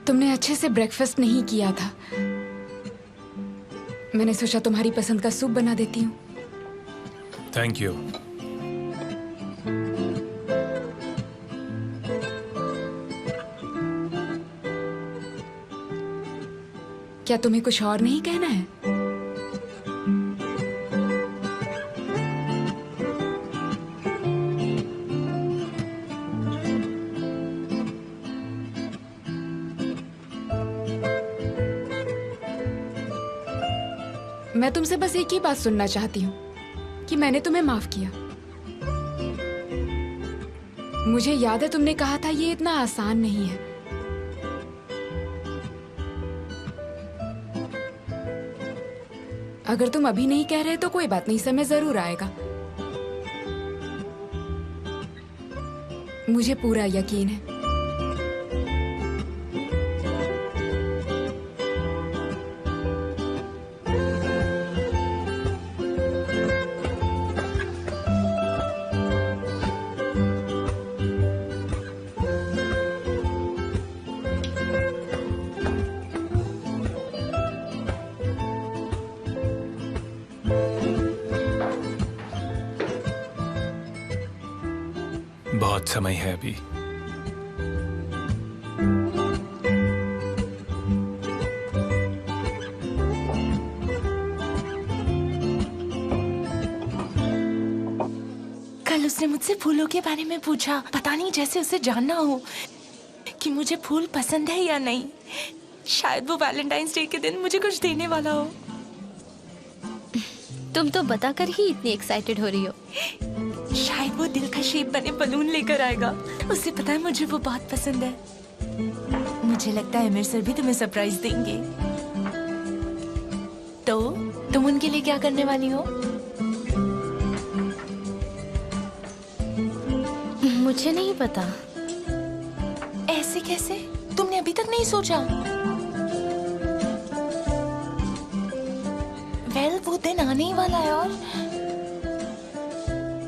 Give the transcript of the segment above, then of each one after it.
तुमने अच्छे से ब्रेकफास्ट नहीं किया था। मैंने सोचा तुम्हारी पसंद का सूप बना देती हूँ। Thank you. क्या तुम्हें कुछ और नहीं कहना है? मैं तुमसे बस एक ही बात सुनना चाहती हूँ कि मैंने तुम्हें माफ किया। मुझे याद है तुमने कहा था ये इतना आसान नहीं है। अगर तुम अभी नहीं कह रहे तो कोई बात नहीं, समय जरूर आएगा। मुझे पूरा यकीन है। बहुत समय है अभी। कल उसने मुझसे फूलों के बारे में पूछा, पता नहीं जैसे उसे जानना हो कि मुझे फूल पसंद है या नहीं। शायद वो वैलेंटाइंस डे के दिन मुझे कुछ देने वाला हो। तुम तो बताकर ही इतनी एक्साइटेड हो रही हो। शायद वो दिल का शेप बने बलून लेकर आएगा। उसे पता है मुझे वो बहुत पसंद है। मुझे लगता है अमीर सर भी तुम्हें सरप्राइज देंगे। तो तुम उनके लिए क्या करने वाली हो? मुझे नहीं पता। ऐसे कैसे? तुमने अभी तक नहीं सोचा? वेल, वो दिन आने ही वाला है। और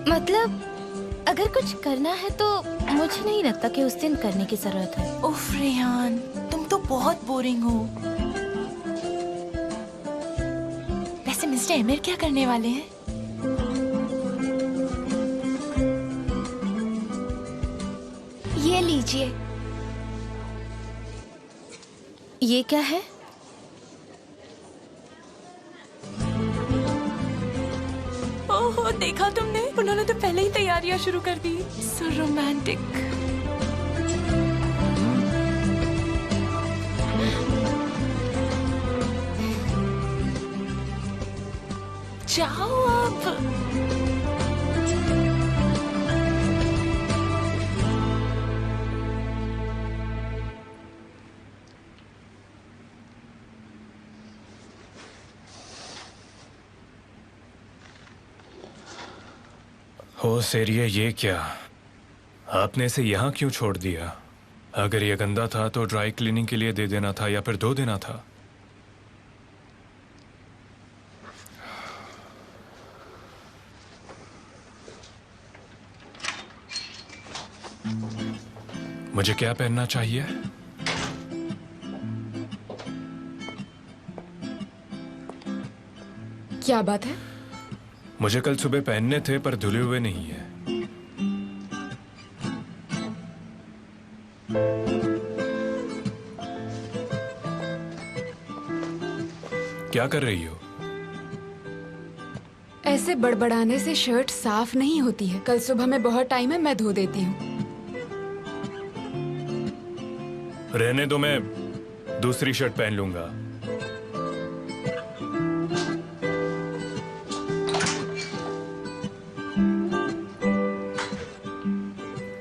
मतलब अगर कुछ करना है तो मुझे नहीं लगता कि उस दिन करने की जरूरत है। उफ रेहान, तुम तो बहुत बोरिंग हो। वैसे मिस्टर एमिर क्या करने वाले हैं? ये लीजिए। ये क्या है? ओहो, देखा तुमने? उन्होंने तो पहले ही तैयारियां शुरू कर दी। So romantic. जाओ अब। हो सेरिया, ये क्या? आपने इसे यहाँ क्यों छोड़ दिया? अगर ये गंदा था तो ड्राई क्लीनिंग के लिए दे देना था या फिर धो देना था। मुझे क्या पहनना चाहिए? क्या बात है? मुझे कल सुबह पहनने थे पर धुले हुए नहीं है। क्या कर रही हो? ऐसे बड़बड़ाने से शर्ट साफ नहीं होती है। कल सुबह में बहुत टाइम है, मैं धो देती हूँ। रहने दो, मैं दूसरी शर्ट पहन लूंगा।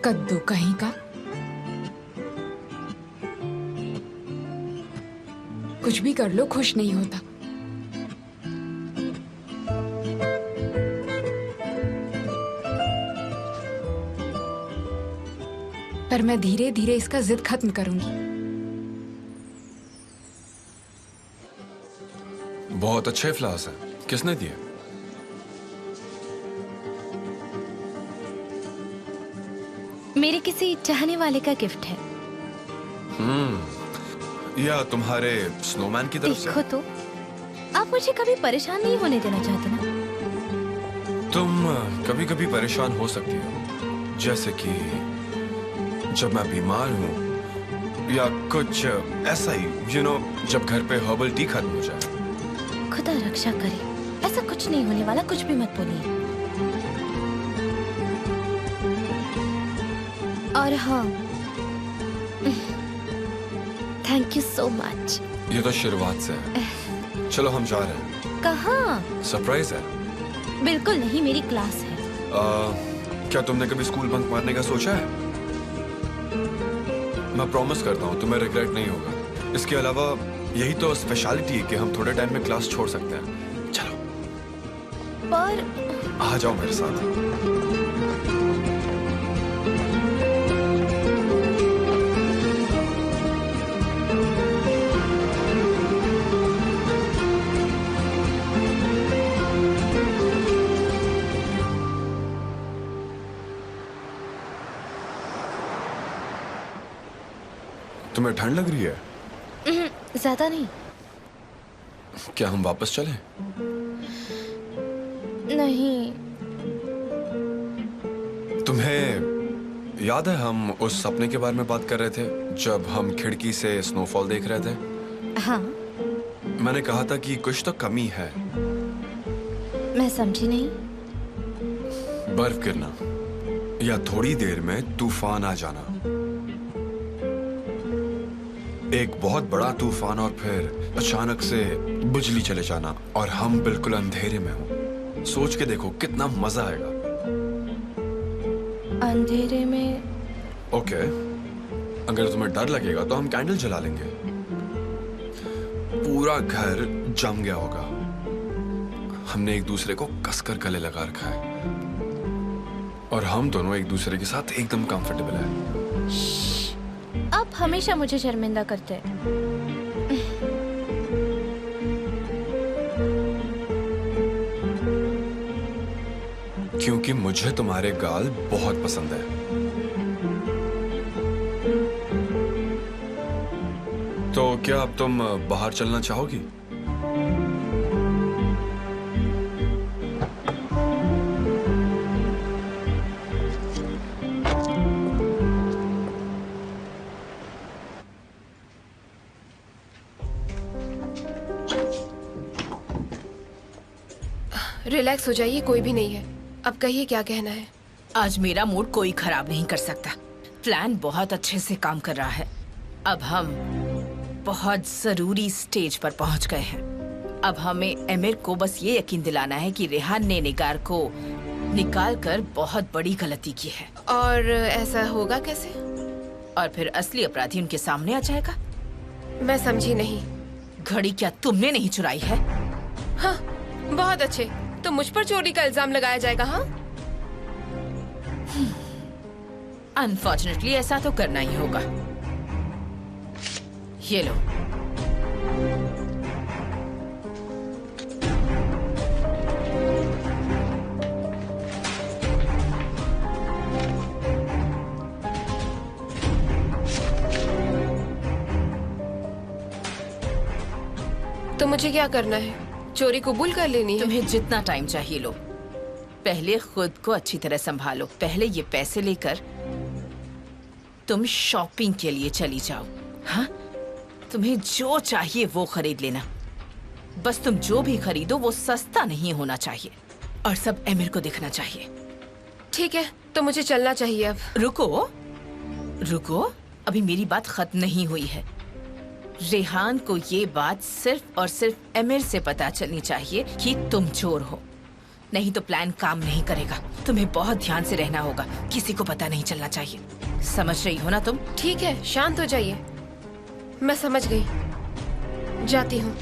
कद्दू कहीं का। कुछ भी कर लो, खुश नहीं होता। पर मैं धीरे धीरे इसका जिद खत्म करूंगी। बहुत अच्छे फ्लावर्स हैं। किसने दिए? मेरे किसी चाहने वाले का गिफ्ट है। या तुम्हारे स्नोमैन की तरफ से? देखो तो, आप मुझे कभी परेशान नहीं होने देना चाहते ना। तुम कभी कभी परेशान हो सकती हो, जैसे कि जब मैं बीमार हूँ या कुछ ऐसा ही, जब घर पे हर्बल टी खत्म हो जाए। खुदा रक्षा करे, ऐसा कुछ नहीं होने वाला, कुछ भी मत बोलिए। और हाँ, थैंक यू सो मच। ये तो शुरुआत से है। चलो हम जा रहे हैं। कहाँ? सरप्राइज है। बिल्कुल नहीं, मेरी क्लास है। क्या तुमने कभी स्कूल बंक मारने का सोचा है? मैं प्रॉमिस करता हूँ तुम्हें रिग्रेट नहीं होगा। इसके अलावा यही तो स्पेशलिटी है कि हम थोड़े टाइम में क्लास छोड़ सकते हैं। चलो पर आ जाओ मेरे साथ। तुम्हें ठंड लग रही है? ज्यादा नहीं। क्या हम वापस चलें? नहीं। तुम्हें याद है हम उस सपने के बारे में बात कर रहे थे जब हम खिड़की से स्नोफॉल देख रहे थे? हाँ। मैंने कहा था कि कुछ तो कमी है। मैं समझी नहीं। बर्फ गिरना या थोड़ी देर में तूफान आ जाना। एक बहुत बड़ा तूफान और फिर अचानक से बिजली चले जाना और हम बिल्कुल अंधेरे में हो। सोच के देखो कितना मजा आएगा। अंधेरे में? ओके, अगर तुम्हें डर लगेगा तो हम कैंडल जला लेंगे। पूरा घर जम गया होगा। हमने एक दूसरे को कसकर गले लगा रखा है और हम दोनों एक दूसरे के साथ एकदम कंफर्टेबल है। आप हमेशा मुझे शर्मिंदा करते हैं। क्योंकि मुझे तुम्हारे गाल बहुत पसंद है। तो क्या अब तुम बाहर चलना चाहोगी? रिलैक्स हो जाइए, कोई भी नहीं है। अब कहिए क्या कहना है। आज मेरा मूड कोई खराब नहीं कर सकता। प्लान बहुत अच्छे से काम कर रहा है। अब हम बहुत जरूरी स्टेज पर पहुंच गए हैं। अब हमें एमिर को बस ये यकीन दिलाना है कि रेहान ने निगार को निकाल कर बहुत बड़ी गलती की है। और ऐसा होगा कैसे? और फिर असली अपराधी उनके सामने आ जाएगा। मैं समझी नहीं। घड़ी क्या तुमने नहीं चुराई है? हाँ, बहुत अच्छे। तो मुझ पर चोरी का इल्जाम लगाया जाएगा? हाँ, अनफॉर्चुनेटली ऐसा तो करना ही होगा। ये लो। तो मुझे क्या करना है? चोरी कबूल कर लेनी है? तुम्हें जितना टाइम चाहिए लो। पहले खुद को अच्छी तरह संभालो। पहले ये पैसे लेकर तुम शॉपिंग के लिए चली जाओ। हाँ, तुम्हें जो चाहिए वो खरीद लेना। बस तुम जो भी खरीदो वो सस्ता नहीं होना चाहिए और सब एमिर को दिखना चाहिए। ठीक है, तो मुझे चलना चाहिए अब। रुको रुको, अभी मेरी बात खत्म नहीं हुई है। रेहान को ये बात सिर्फ और सिर्फ एमिर से पता चलनी चाहिए कि तुम चोर हो, नहीं तो प्लान काम नहीं करेगा। तुम्हें बहुत ध्यान से रहना होगा, किसी को पता नहीं चलना चाहिए। समझ रही हो ना तुम? ठीक है, शांत हो जाइए। मैं समझ गई, जाती हूँ।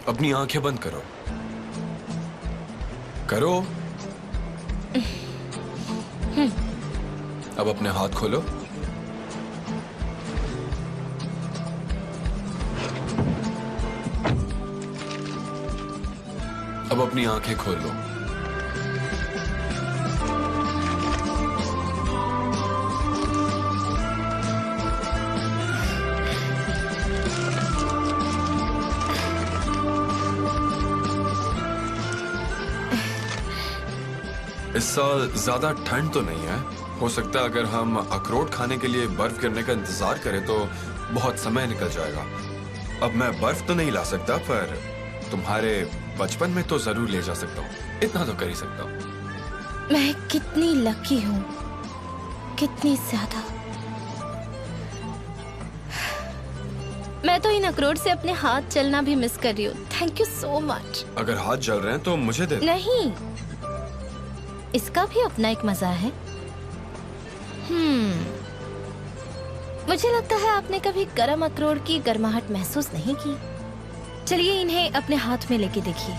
अपनी आंखें बंद करो। करो। अब अपने हाथ खोलो। अब अपनी आंखें खोल लो। इस साल ज्यादा ठंड तो नहीं है। हो सकता है अगर हम अखरोट खाने के लिए बर्फ गिरने का इंतजार करें तो बहुत समय निकल जाएगा। अब मैं बर्फ तो नहीं ला सकता, पर तुम्हारे बचपन में तो जरूर ले जा सकता हूँ। इतना तो कर ही सकता हूँ। मैं कितनी लकी हूँ, कितनी ज्यादा। मैं तो इन अखरोट से अपने हाथ चलना भी मिस कर रही हूँ। Thank you so much. अगर हाथ जल रहे हैं तो मुझे दे दो। नहीं, इसका भी अपना एक मजा है। मुझे लगता है आपने कभी गरम अखरोट की गर्माहट महसूस नहीं की। चलिए इन्हें अपने हाथ में लेके देखिए।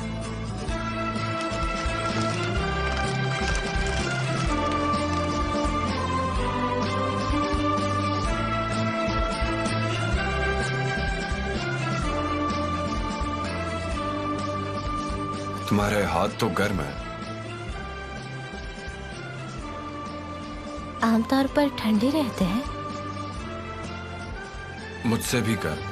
तुम्हारे हाथ तो गर्म है। आमतौर पर ठंडे रहते हैं। मुझसे भी गर्म।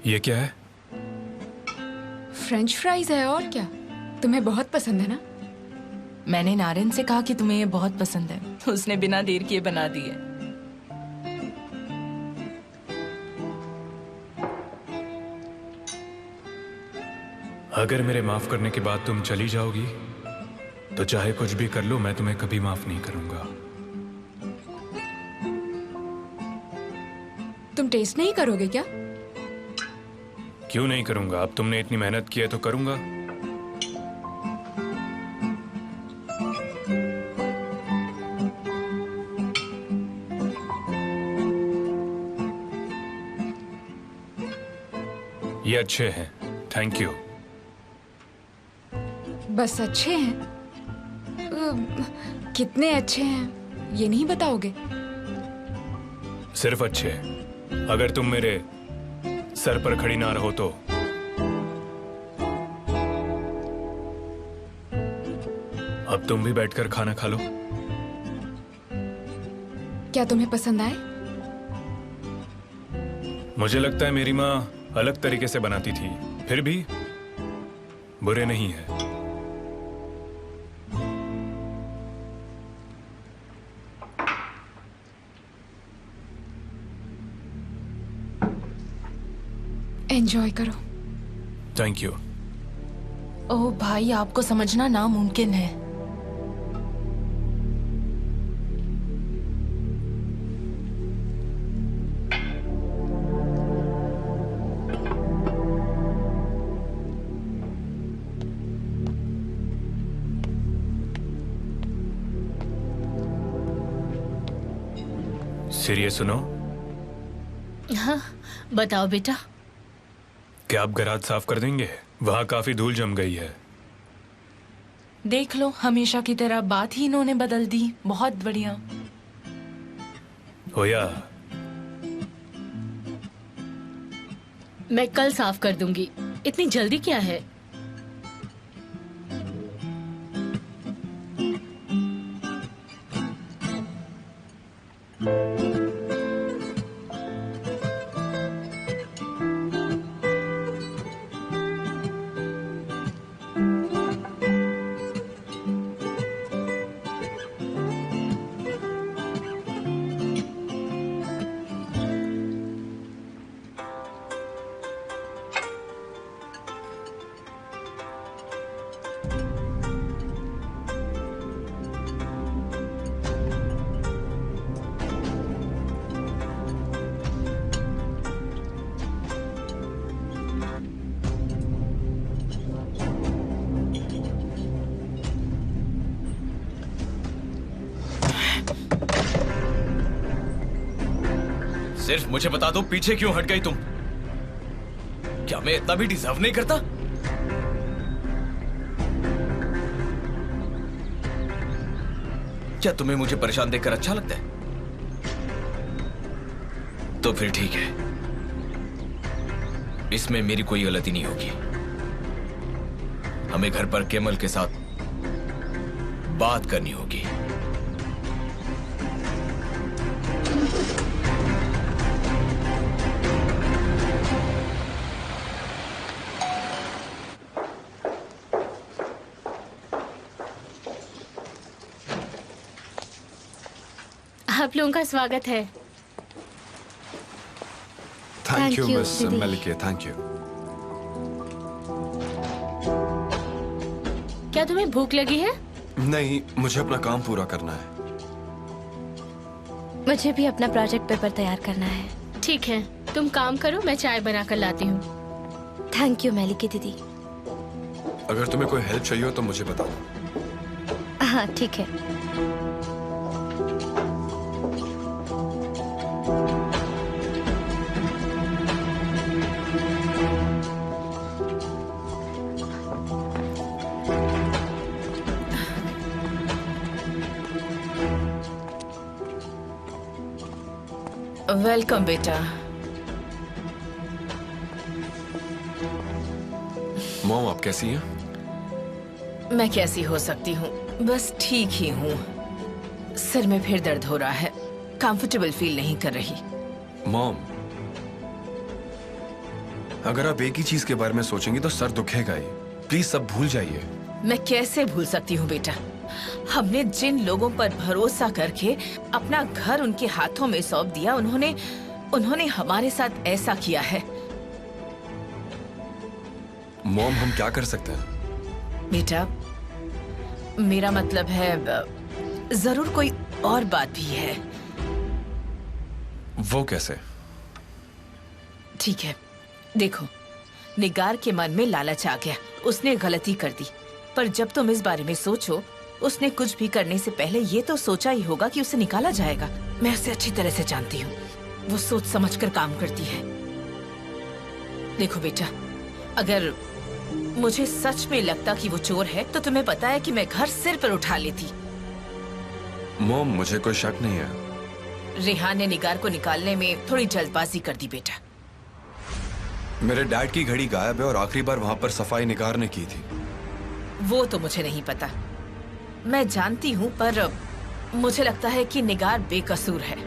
ये क्या है? फ्रेंच फ्राइज है और क्या। तुम्हें बहुत पसंद है ना? मैंने नारिन से कहा कि तुम्हें ये बहुत पसंद है, उसने बिना देर किए बना दी है। अगर मेरे माफ करने के बाद तुम चली जाओगी तो चाहे कुछ भी कर लो, मैं तुम्हें कभी माफ नहीं करूंगा। तुम टेस्ट नहीं करोगे क्या? क्यों नहीं करूंगा? अब तुमने इतनी मेहनत की है तो करूंगा। ये अच्छे हैं, थैंक यू। बस अच्छे हैं? कितने अच्छे हैं ये नहीं बताओगे? सिर्फ अच्छे हैं। अगर तुम मेरे सर पर खड़ी ना रहो तो। अब तुम भी बैठकर खाना खा लो। क्या तुम्हें पसंद आए? मुझे लगता है मेरी माँ अलग तरीके से बनाती थी, फिर भी बुरे नहीं है। एंजॉय करो। Thank you. ओह भाई, आपको समझना नामुमकिन है। सिरिये सुनो, हाँ, बताओ बेटा। क्या आप गराज साफ कर देंगे? वहाँ काफी धूल जम गई है। देख लो, हमेशा की तरह बात ही इन्होंने बदल दी। बहुत बढ़िया। होया, मैं कल साफ कर दूंगी। इतनी जल्दी क्या है? सिर्फ मुझे बता दो, पीछे क्यों हट गई तुम? क्या मैं इतना भी डिजर्व नहीं करता? क्या तुम्हें मुझे परेशान देखकर अच्छा लगता है? तो फिर ठीक है, इसमें मेरी कोई गलती नहीं होगी। हमें घर पर केमल के साथ बात करनी होगी। आप लोगों का स्वागत है। थैंक यू you, मिस दीदी। मलिके, थैंक यू। क्या तुम्हें भूख लगी है? नहीं, मुझे अपना काम पूरा करना है। मुझे भी अपना प्रोजेक्ट पेपर तैयार करना है। ठीक है, तुम काम करो, मैं चाय बनाकर लाती हूँ। थैंक यू मेलिके दीदी। अगर तुम्हें कोई हेल्प चाहिए हो तो मुझे बताओ। हाँ ठीक है। वेलकम बेटा। मॉम, आप कैसी हैं? मैं कैसी हो सकती हूँ, बस ठीक ही हूँ। सिर में फिर दर्द हो रहा है, कंफर्टेबल फील नहीं कर रही। मॉम, अगर आप एक ही चीज के बारे में सोचेंगी तो सर दुखेगा ही। प्लीज सब भूल जाइए। मैं कैसे भूल सकती हूँ बेटा? हमने जिन लोगों पर भरोसा करके अपना घर उनके हाथों में सौंप दिया, उन्होंने हमारे साथ ऐसा किया है। मॉम, हम क्या कर सकते हैं? बेटा, मेरा मतलब है, जरूर कोई और बात भी है। वो कैसे? ठीक है, देखो, निगार के मन में लालच आ गया, उसने गलती कर दी। पर जब तुम इस बारे में सोचो, उसने कुछ भी करने से पहले ये तो सोचा ही होगा कि उसे निकाला जाएगा। मैं उसे अच्छी तरह से जानती हूँ, वो सोच समझकर काम करती है। देखो बेटा, अगर मुझे सच में लगता कि वो चोर है तो तुम्हें पता है कि मैं घर सिर पर उठा लेती। मॉम, मुझे कोई शक नहीं है। रेहान ने निगार को निकालने में थोड़ी जल्दबाजी कर दी बेटा। मेरे डैड की घड़ी गायब है और आखिरी बार वहां पर सफाई निगार ने की थी। वो तो मुझे नहीं पता, मैं जानती हूँ, पर मुझे लगता है कि निगार बेकसूर है।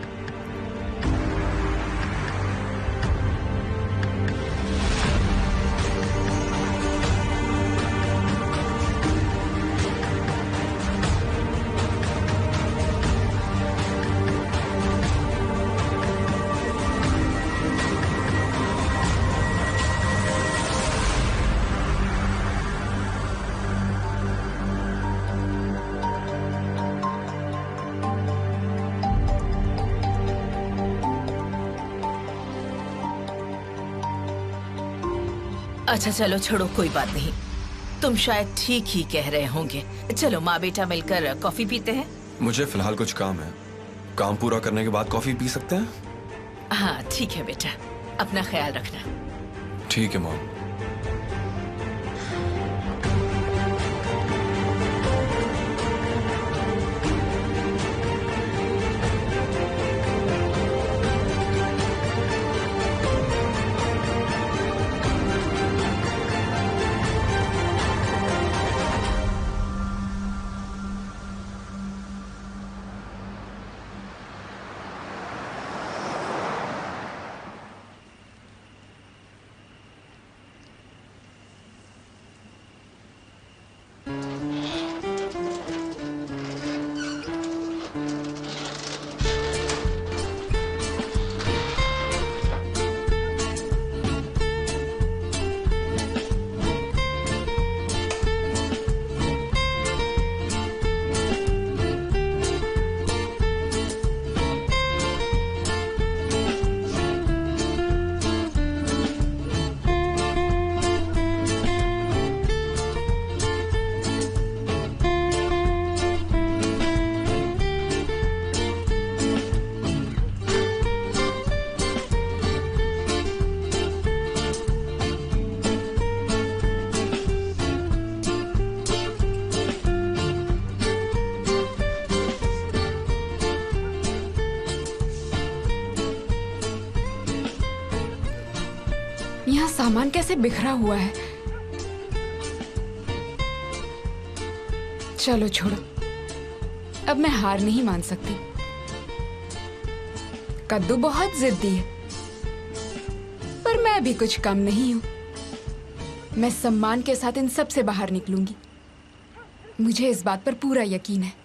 अच्छा चलो छोड़ो, कोई बात नहीं। तुम शायद ठीक ही कह रहे होंगे। चलो माँ बेटा मिलकर कॉफी पीते हैं। मुझे फिलहाल कुछ काम है। काम पूरा करने के बाद कॉफी पी सकते हैं? हाँ ठीक है बेटा, अपना ख्याल रखना। ठीक है मॉम। यहाँ सामान कैसे बिखरा हुआ है? चलो छोड़ो, अब मैं हार नहीं मान सकती। कद्दू बहुत जिद्दी है, पर मैं भी कुछ कम नहीं हूं। मैं सम्मान के साथ इन सब से बाहर निकलूंगी। मुझे इस बात पर पूरा यकीन है।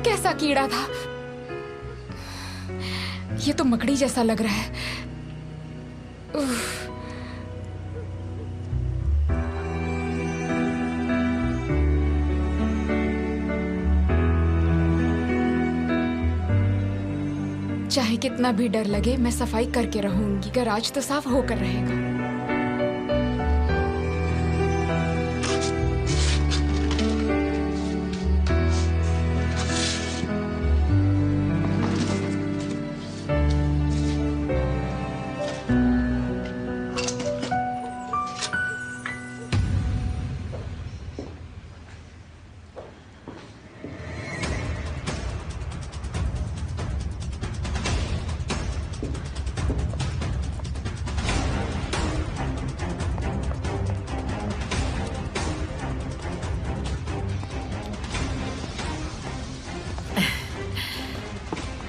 कैसा कीड़ा था? ये तो मकड़ी जैसा लग रहा है। उफ। चाहे कितना भी डर लगे, मैं सफाई करके रहूंगी। गैराज तो साफ होकर रहेगा।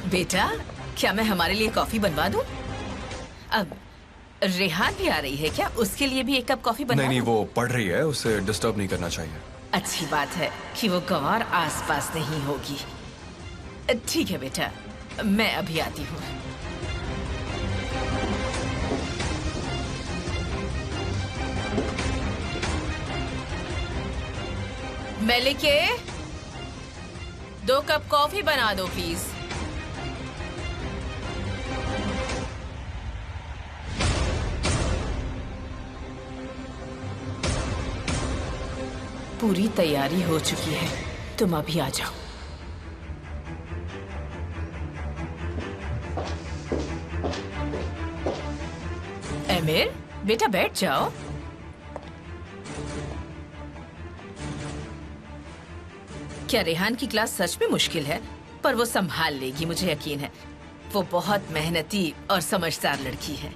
बेटा, क्या मैं हमारे लिए कॉफी बनवा दूं? अब रेहान भी आ रही है क्या? उसके लिए भी एक कप कॉफी बनवा नहीं, दूं? वो पढ़ रही है, उसे डिस्टर्ब नहीं करना चाहिए। अच्छी बात है कि वो गवार आसपास नहीं होगी। ठीक है बेटा, मैं अभी आती हूँ। मलिके, 2 कप कॉफी बना दो प्लीज। पूरी तैयारी हो चुकी है, तुम अभी आ जाओ। एमिर, बेटा बैठ जाओ। क्या रेहान की क्लास सच में मुश्किल है? पर वो संभाल लेगी, मुझे यकीन है। वो बहुत मेहनती और समझदार लड़की है।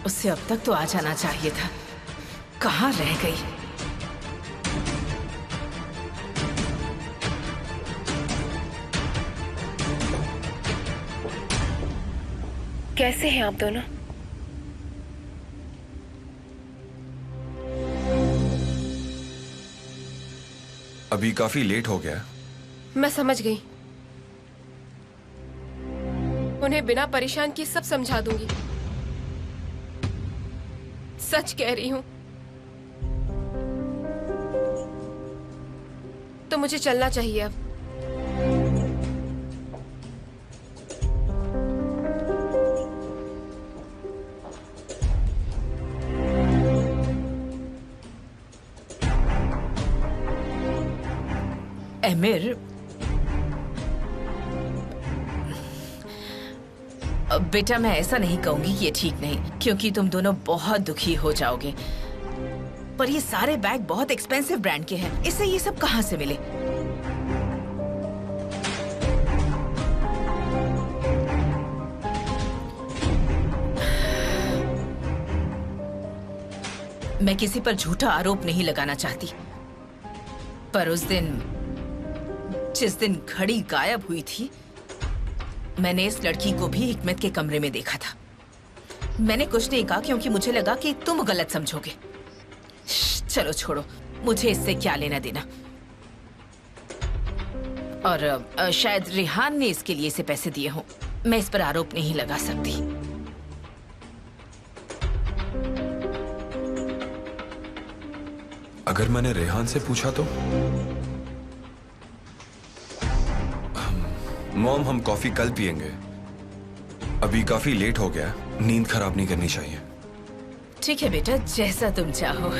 उससे अब तक तो आ जाना चाहिए था। कहाँ रह गई? कैसे हैं आप दोनों? अभी काफी लेट हो गया। मैं समझ गई। उन्हें बिना परेशान किए सब समझा दूंगी। सच कह रही हूं। तो मुझे चलना चाहिए अब। एमिर, बेटा मैं ऐसा नहीं कहूंगी कि ये ठीक नहीं, क्योंकि तुम दोनों बहुत दुखी हो जाओगे। पर ये सारे बैग बहुत एक्सपेंसिव ब्रांड के हैं, इससे ये सब कहां से मिले? मैं किसी पर झूठा आरोप नहीं लगाना चाहती, पर उस दिन जिस दिन घड़ी गायब हुई थी, मैंने इस लड़की को भी हिकमत के कमरे में देखा था। मैंने कुछ नहीं कहा क्योंकि मुझे लगा कि तुम गलत समझोगे। चलो छोड़ो, मुझे इससे क्या लेना देना। और शायद रेहान ने इसके लिए इसे पैसे दिए हों। मैं इस पर आरोप नहीं लगा सकती। अगर मैंने रेहान से पूछा तो? मॉम, हम कॉफी कल पियेंगे। अभी काफी लेट हो गया, नींद खराब नहीं करनी चाहिए। ठीक है बेटा, जैसा तुम चाहो।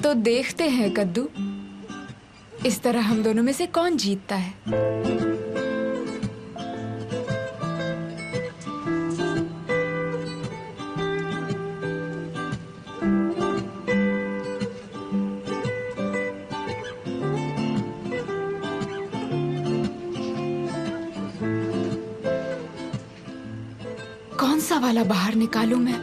तो देखते हैं कद्दू, इस तरह हम दोनों में से कौन जीतता है। कौन सा वाला बाहर निकालूं मैं?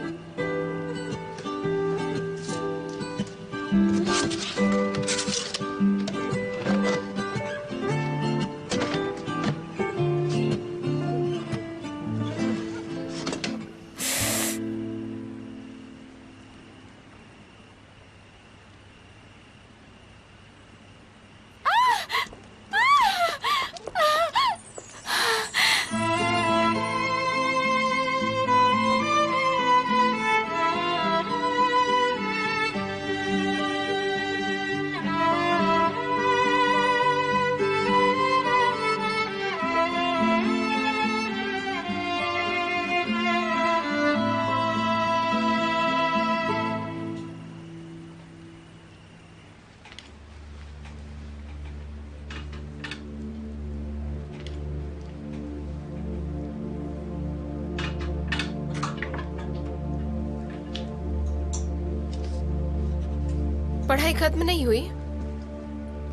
पढ़ाई खत्म नहीं हुई?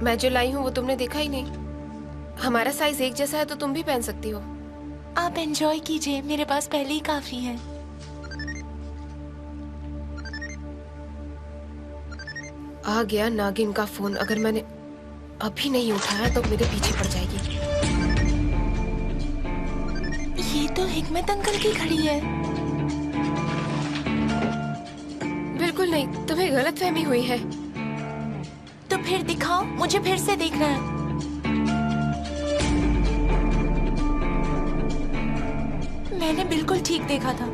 मैं जो लाई हूँ वो तुमने देखा ही नहीं। हमारा साइज एक जैसा है तो तुम भी पहन सकती हो। आप एंजॉय कीजिए, मेरे पास पहले ही काफी है। आ गया नागिन का फोन। अगर मैंने अभी नहीं उठाया तो मेरे पीछे पड़ जाएगी। ये तो हिकमत अंकल की घड़ी है। बिल्कुल नहीं, तुम्हें गलतफहमी हुई है। तो फिर दिखाओ, मुझे फिर से देखना है। मैंने बिल्कुल ठीक देखा था,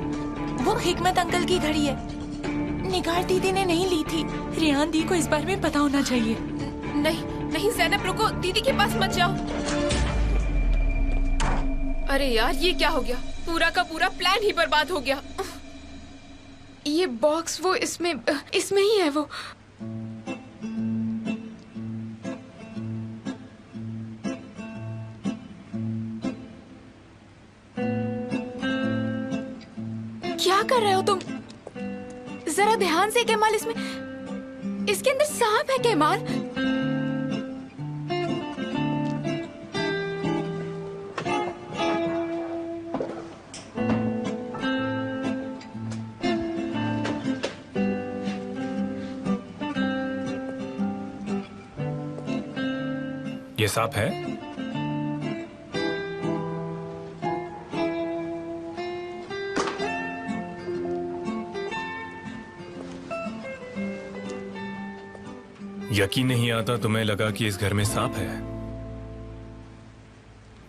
वो हिकमत अंकल की घड़ी है। निगार दीदी ने नहीं ली थी। रेहान दी को इस बारे में पता होना चाहिए। नहीं नहीं ज़ैनब, रुको, दीदी के पास मत जाओ। अरे यार, ये क्या हो गया? पूरा का पूरा प्लान ही बर्बाद हो गया। ये बॉक्स वो इसमें ही है वो। क्या कर रहे हो तुम? जरा ध्यान से केमाल, इसके अंदर सांप है केमाल। ये सांप है? यकीन नहीं आता तुम्हें लगा कि इस घर में सांप है।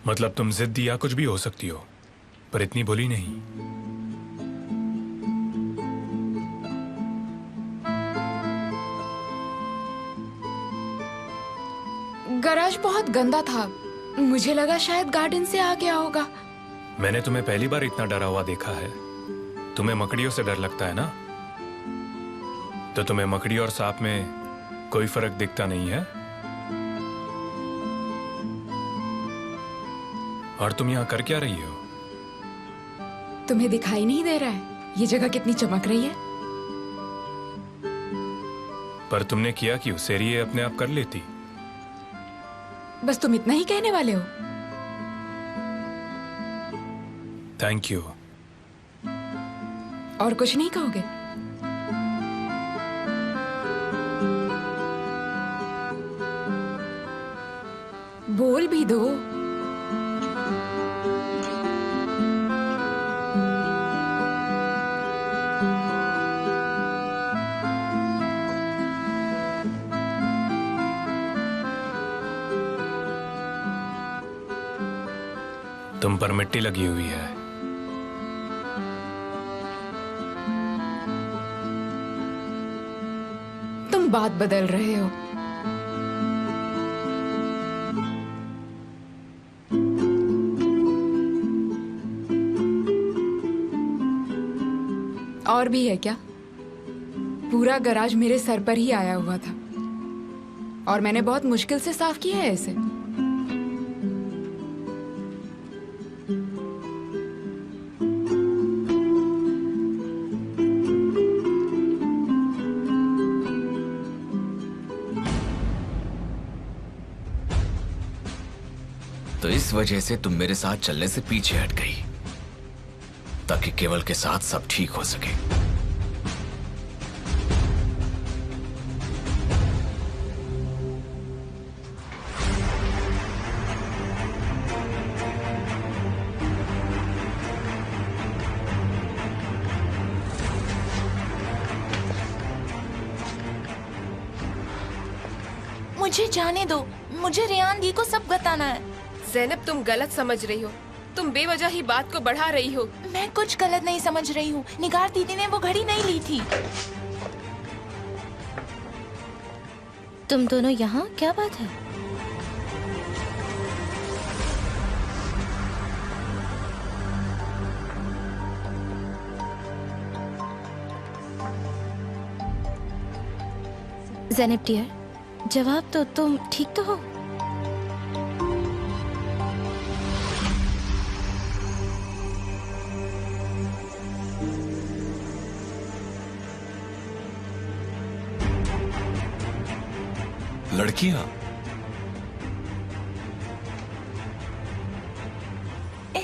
मतलब तुम जिद्दी या कुछ भी हो सकती हो, पर इतनी भोली नहीं। गैराज बहुत गंदा था, मुझे लगा शायद गार्डन से आ गया होगा। मैंने तुम्हें पहली बार इतना डरा हुआ देखा है। तुम्हें मकड़ियों से डर लगता है ना? तो तुम्हें मकड़ी और सांप में कोई फर्क दिखता नहीं है? और तुम यहाँ कर क्या रही हो? तुम्हें दिखाई नहीं दे रहा है ये जगह कितनी चमक रही है? पर तुमने किया क्यों? सेरिये अपने आप कर लेती। बस तुम इतना ही कहने वाले हो? Thank you. और कुछ नहीं कहोगे? बोल भी दो। तुम पर मिट्टी लगी हुई है। तुम बात बदल रहे हो। और भी है क्या? पूरा गैराज मेरे सर पर ही आया हुआ था और मैंने बहुत मुश्किल से साफ किया है इसे। तो इस वजह से तुम मेरे साथ चलने से पीछे हट गई ताकि केवल के साथ सब ठीक हो सके। मुझे जाने दो, मुझे रेहान दी को सब बताना है। ज़ैनब, तुम गलत समझ रही हो। तुम बेवजह ही बात को बढ़ा रही हो। मैं कुछ गलत नहीं समझ रही हूँ। निगार दीदी ने वो घड़ी नहीं ली थी। तुम दोनों यहाँ, क्या बात है? ज़ैनब डियर, जवाब तो तुम ठीक तो हो? लड़कियां?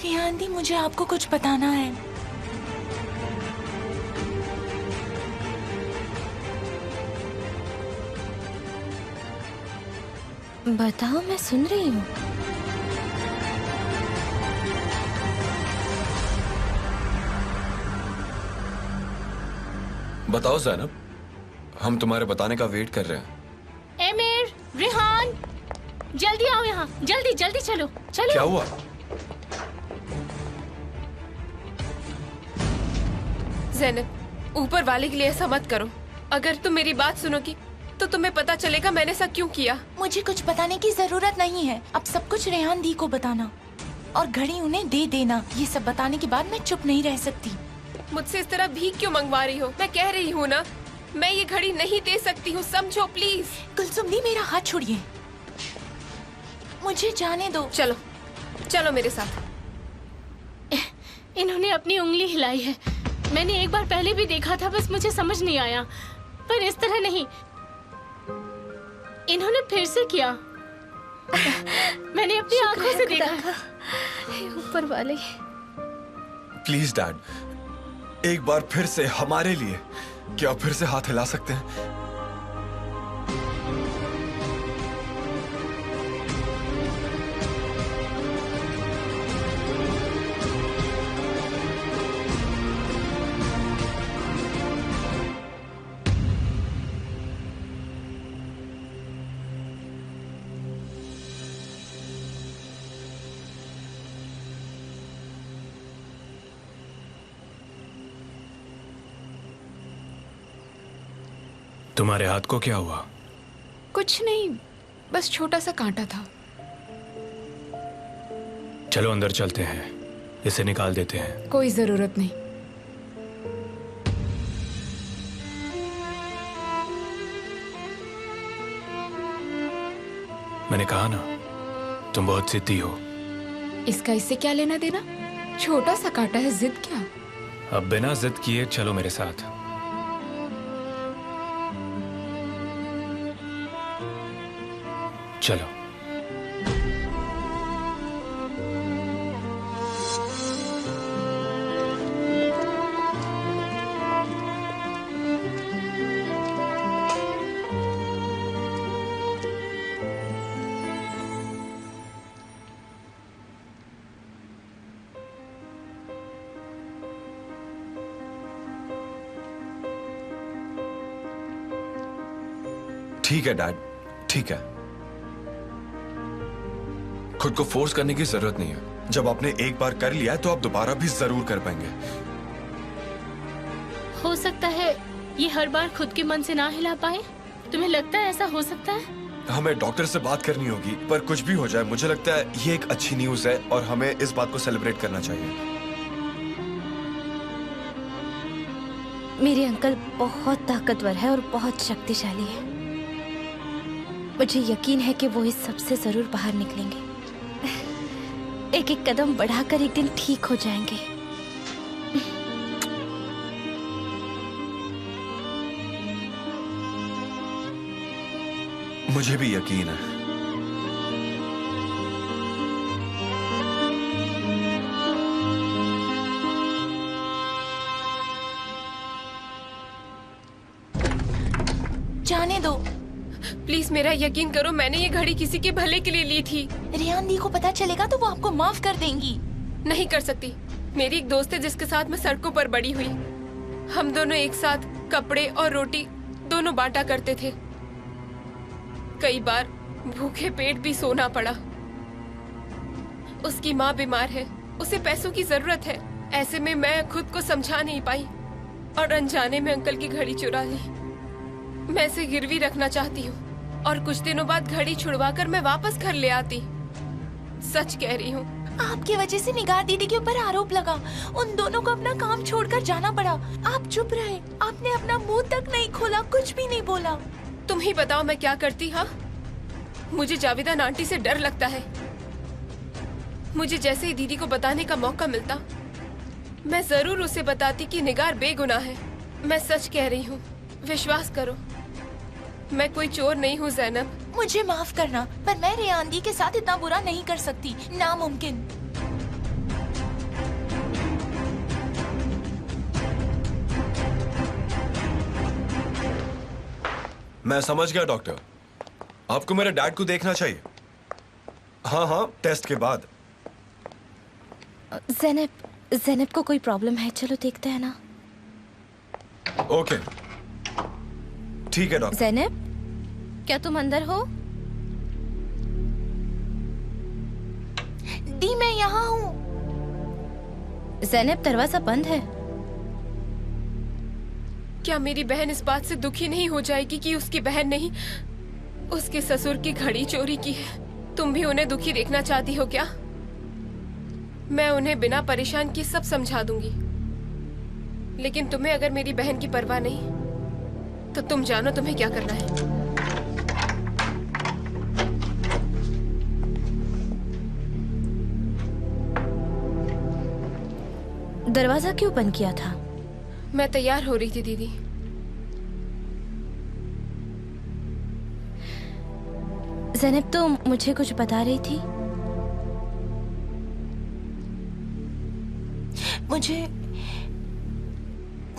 रेहान दी, मुझे आपको कुछ बताना है। बताओ, मैं सुन रही हूँ। बताओ ज़ैनब, हम तुम्हारे बताने का वेट कर रहे हैं। एमिर, रेहान, जल्दी आओ यहाँ, जल्दी जल्दी चलो चलो। क्या हुआ? ज़ैनब, ऊपर वाले के लिए ऐसा मत करो। अगर तुम मेरी बात सुनोगी तो तुम्हें पता चलेगा मैंने ऐसा क्यों किया। मुझे कुछ बताने की जरूरत नहीं है। अब सब कुछ रेहान दी को बताना और घड़ी उन्हें दे देना। ये सब बताने के बाद मैं चुप नहीं रह सकती। मुझसे इस तरह भीख क्यों मंगवा रही हो? मैं कह रही हूँ ना, मैं ये घड़ी नहीं दे सकती हूँ, समझो प्लीज। कुलसुम दी, मेरा हाथ छोड़िए, मुझे जाने दो। चलो चलो मेरे साथ। इन्होंने अपनी उंगली हिलाई है। मैंने एक बार पहले भी देखा था, बस मुझे समझ नहीं आया, पर इस तरह नहीं। इन्होंने फिर से किया। मैंने अपनी आंखों से देखा। ऊपर वाले। प्लीज डैड, एक बार फिर से हमारे लिए क्या फिर से हाथ हिला सकते हैं? तुम्हारे हाथ को क्या हुआ? कुछ नहीं, बस छोटा सा कांटा था। चलो अंदर चलते हैं, इसे निकाल देते हैं। कोई जरूरत नहीं। मैंने कहा ना, तुम बहुत जिद्दी हो। इसका इससे क्या लेना देना? छोटा सा कांटा है, जिद क्या? अब बिना जिद किए चलो मेरे साथ। चलो। ठीक है डैड, ठीक है। खुद को फोर्स करने की जरूरत नहीं है। जब आपने एक बार कर लिया है तो आप दोबारा भी जरूर कर पाएंगे। हो सकता है ये हर बार खुद के मन से ना हिला पाए। तुम्हें लगता है ऐसा हो सकता है? हमें डॉक्टर से बात करनी होगी, पर कुछ भी हो जाए मुझे लगता है ये एक अच्छी न्यूज है और हमें इस बात को सेलिब्रेट करना चाहिए। मेरे अंकल बहुत ताकतवर है और बहुत शक्तिशाली है। मुझे यकीन है कि वो इस सब से जरूर बाहर निकलेंगे। एक एक कदम बढ़ाकर एक दिन ठीक हो जाएंगे। मुझे भी यकीन है। जाने दो। प्लीज मेरा यकीन करो, मैंने ये घड़ी किसी के भले के लिए ली थी। रेहान दी को पता चलेगा तो वो आपको माफ कर देंगी। नहीं कर सकती। मेरी एक दोस्त है जिसके साथ मैं सड़कों पर बड़ी हुई। हम दोनों एक साथ कपड़े और रोटी दोनों बांटा करते थे। कई बार भूखे पेट भी सोना पड़ा। उसकी माँ बीमार है, उसे पैसों की जरूरत है। ऐसे में मैं खुद को समझा नहीं पाई और अनजाने में अंकल की घड़ी चुरा ली। मैं इसे गिरवी रखना चाहती हूँ और कुछ दिनों बाद घड़ी छुड़वाकर मैं वापस घर ले आती। सच कह रही हूँ। आपकी वजह से निगार दीदी के ऊपर आरोप लगा। उन दोनों को अपना काम छोड़कर जाना पड़ा। आप चुप रहे, आपने अपना मुंह तक नहीं खोला, कुछ भी नहीं बोला। तुम ही बताओ मैं क्या करती। हाँ, मुझे जावेदान आंटी से डर लगता है। मुझे जैसे ही दीदी को बताने का मौका मिलता मैं जरूर उसे बताती कि निगार बेगुनाह है। मैं सच कह रही हूँ, विश्वास करो। मैं कोई चोर नहीं हूँ जैनब। मुझे माफ करना, पर मैं रेहान दी के साथ इतना बुरा नहीं कर सकती, नामुमकिन। मैं समझ गया डॉक्टर, आपको मेरे डैड को देखना चाहिए। हाँ हाँ, टेस्ट के बाद। ज़ैनब को कोई प्रॉब्लम है, चलो देखते हैं ना। ओके ठीक है डॉक्टर। ज़ैनब, क्या तुम अंदर हो? दी मैं यहाँ हूँ। ज़ैनब, दरवाजा बंद है। क्या मेरी बहन इस बात से दुखी नहीं हो जाएगी कि उसकी बहन नहीं, उसके ससुर की घड़ी चोरी की है? तुम भी उन्हें दुखी देखना चाहती हो क्या? मैं उन्हें बिना परेशान किए सब समझा दूंगी, लेकिन तुम्हें अगर मेरी बहन की परवाह नहीं तो तुम जानो तुम्हें क्या करना है। दरवाजा क्यों बंद किया था? मैं तैयार हो रही थी दीदी। ज़ैनब तो मुझे कुछ बता रही थी।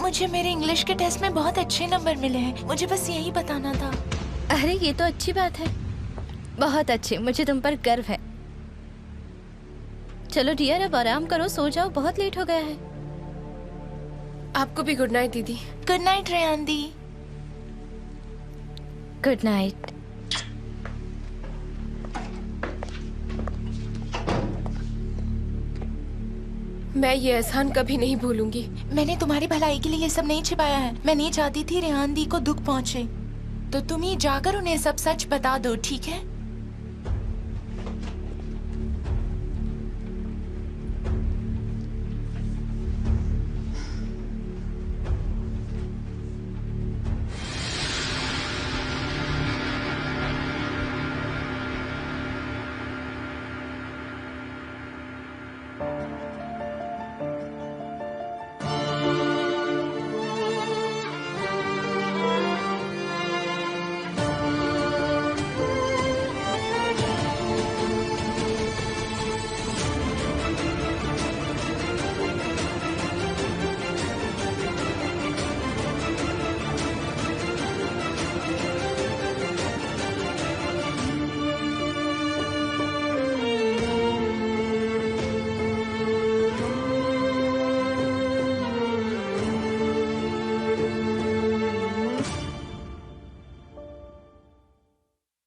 मुझे मेरे इंग्लिश के टेस्ट में बहुत अच्छे नंबर मिले हैं, मुझे बस यही बताना था। अरे ये तो अच्छी बात है, बहुत अच्छे, मुझे तुम पर गर्व है। चलो डियर, अब आराम करो, सो जाओ, बहुत लेट हो गया है। आपको भी गुड नाइट दीदी। गुड नाइट रेहान दी। Good night. मैं ये एहसान कभी नहीं भूलूंगी। मैंने तुम्हारी भलाई के लिए ये सब नहीं छिपाया है। मैं नहीं चाहती थी रेहान दी को दुख पहुंचे, तो तुम ही जाकर उन्हें सब सच बता दो, ठीक है?